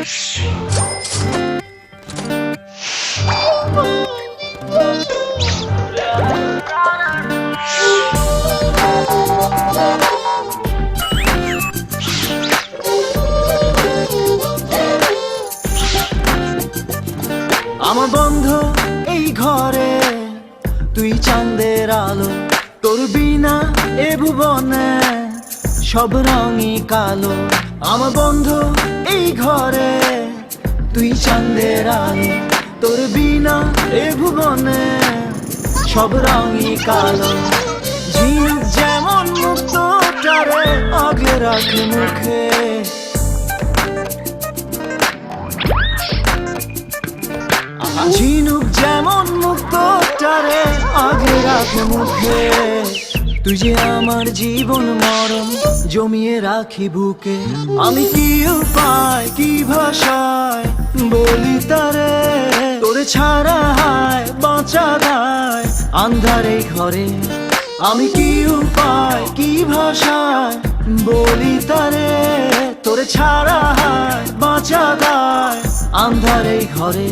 আমার বন্ধু এই ঘরে তুই চাঁদের আলো, তোর বিনা এ ভুবনে সব রঙই কালো। আমার বন্ধু এই ঘরে তুই চাঁদের আলো, তোর বিনা এ ভুবনে সব রঙই কালো। ঝিনুক যেমন মুক্ত তারে আগলে রাখে মুখে, ঝিনুক যেমন মুক্ত তারে আগে রাখে মুখে। তুই যে আমার জীবন মরণ জমিয়ে রাখি বুকে। আমি কি উপায় কি ভাষায় বলি তারে, তোরে ছাড়া হায় বাঁচা দায় আন্ধারে ঘরে। আমি কি উপায় কি ভাষায় বলি তারে, তোরে ছাড়া হায় বাঁচা দায় আন্ধারে ঘরে।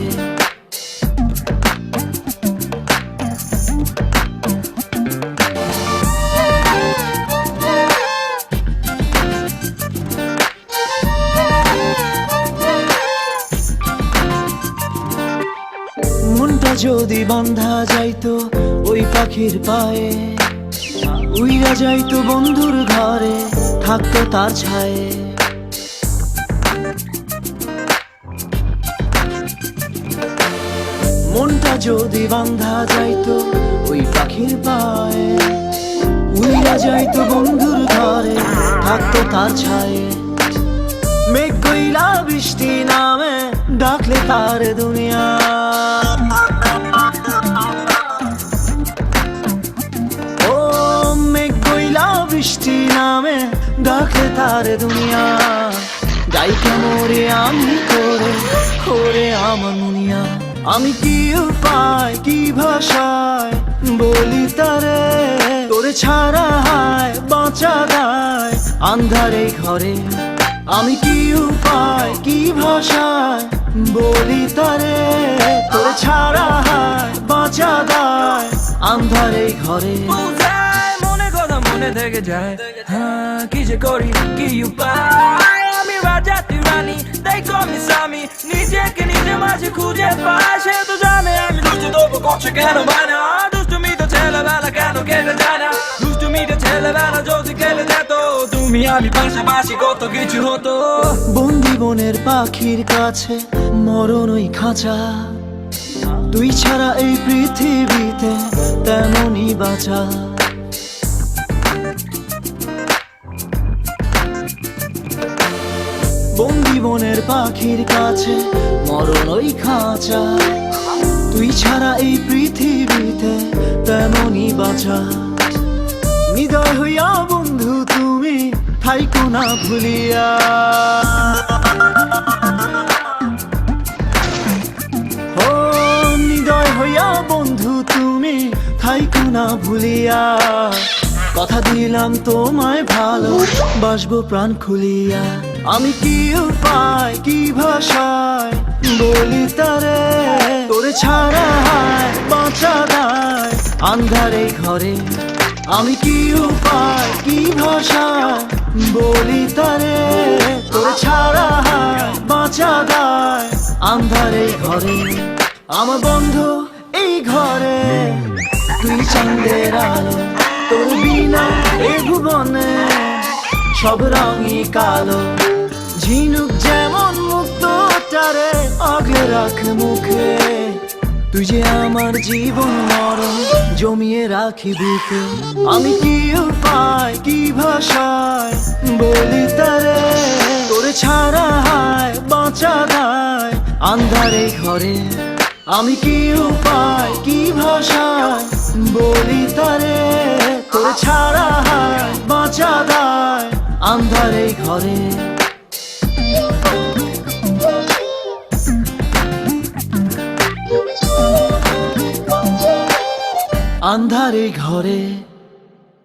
মনটা যদি বাঁধা যাইতো ওই পাখির পায়ে, উইরা যাইতো বন্ধুর ঘরে থাকতো তার ছায়ে। মনটা যদি বাঁধা যাইতো ওই পাখির পায়ে, উইরা যাইতো বন্ধুর ঘরে থাকতো তার ছায়ে। মেঘ কইলা বৃষ্টি নামে ডাকলে তার দুনিয়া, ও মেঘ কইলা বৃষ্টি নামে ডাকলে তার দুনিয়া। গাইতে মরে আমি করে করে আমার মুনিয়া। আমি কি উপায় কি ভাষায় বলি তারে, তোরে ছাড়া হায় বাঁচা দায় আন্ধারে ঘরে। আমি কি উপায় কি ভাষায় বলি তারে, তোরে ছাড়া হায় বাঁচা দায় আন্ধারে ঘরে। মনে কথা মনে থেকে যায়, হ্যাঁ কি যে করি কি উপায়। আমি রাজা তুই রানী, দেখো আমি স্বামী, নিজেকে নিজে মাঝে খুঁজে পাই। সে তো জানে আমি দুষ্টু তবু করছে কেন বানা, দুষ্টুমি তো ছেলেবেলা কেন কেটে যায় না। দুষ্টুমিটা ছেলেবেলা যদি কেটে যেত, তুমি আমি পাশাপাশি কত কিছু হতো। বন্দি বনের পাখির কাছে মরণ ওই খাঁচা, তুই ছাড়া এই পৃথিবীতে তেমনই বাঁচা। বন্দি বনের পাখির কাছে মরণ ওই খাঁচা, তুই ছাড়া এই পৃথিবীতে তেমনই বাঁচা। হৃদয় হইয়া বন্ধু তুমি থাইকো না ভুলিয়া, ও হৃদয় হইয়া বন্ধু তুমি থাইকো না ভুলিয়া। কথা দিলাম তোমায় ভালো বাসবো প্রাণ খুলিয়া। আমি কি উপায় কি ভাষায় বলি তারে, তোরে ছাড়া হায় বাঁচা দায় আন্ধারে ঘরে। আমি কি উপায় কি ভাষায় বলি তারে, তোরে ছাড়া হায় বাঁচা দায় আন্ধারে ঘরে। আমার বন্ধু এই ঘরে তুই চাঁদের আলো, তোর বিনা এ ভুবনে সব রঙই কালো। ঝিনুক যেমন মুক্ত তারে আগলে রাখ মুখে। তুই যে আমার জীবন মরণ জমিয়ে রাখি বুকে। আমি কি উপায় কি ভাষায় বলি তারে, তোরে ছাড়া হায় বাঁচা দায় আন্ধারে ঘরে। আমি কি উপায় কি ভাষায় বলি তারে, তোরে ছাড়া হায় বাঁচা দায় আন্ধারে ঘরে। আন্ধারে ঘরে।